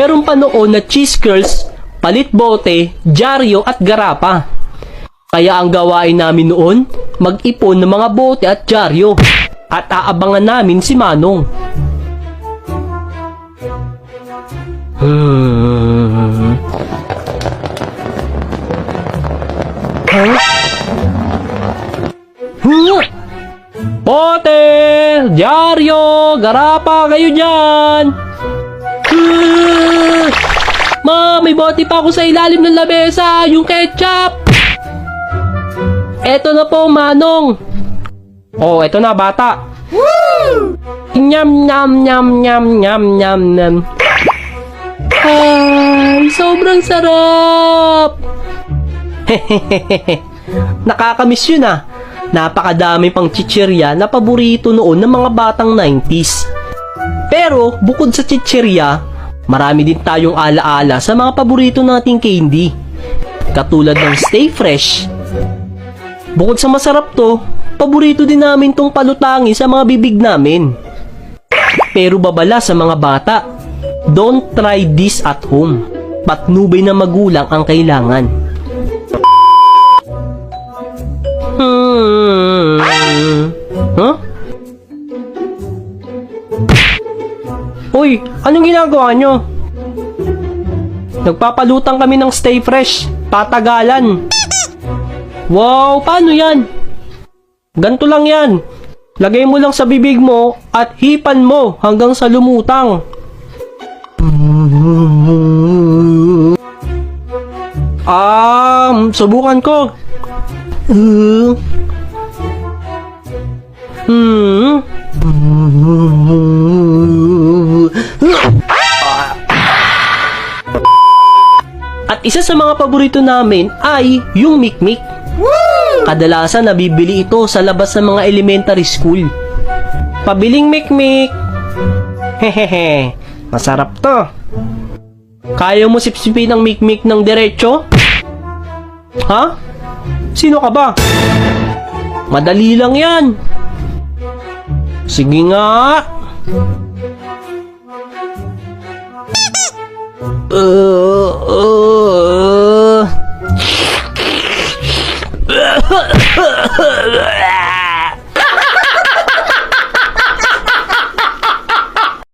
Meron pa noon na cheese curls, palit bote, dyaryo at garapa. Kaya ang gawain namin noon, mag-ipon ng mga bote at dyaryo. At aabangan namin si Manong. Bote, dyaryo, garapa, kayo dyan. Ma, may bote pa ako sa ilalim ng lamesa, yung ketchup. Eto na po, Manong. Oh, eto na, bata. Nyam, nyam, nyam, nyam, nyam, nyam, nyam. Ay, sobrang sarap. Nakakamiss yun ah. Napakadami pang chichirya na paborito noon ng mga batang 90s. Pero, bukod sa chichirya, marami din tayong alaala sa mga paborito nating candy. Katulad ng Stay Fresh. Bukod sa masarap to, paborito din namin tong palutangi sa mga bibig namin. Pero babala sa mga bata, don't try this at home. Patnubay na magulang ang kailangan. Huh? Uy, anong ginagawa nyo? Nagpapalutang kami ng Stay Fresh, patagalan. Wow, paano yan? Ganto lang yan. Lagay mo lang sa bibig mo at hipan mo hanggang sa lumutang. Subukan ko. At isa sa mga paborito namin ay yung Mikmik. Kadalasan nabibili ito sa labas ng mga elementary school. Pabiling Mikmik. Hehehe, masarap to. Kaya mo sipsipin ang Mikmik ng diretso? Ha? Sino ka ba? Madali lang yan. Sige nga.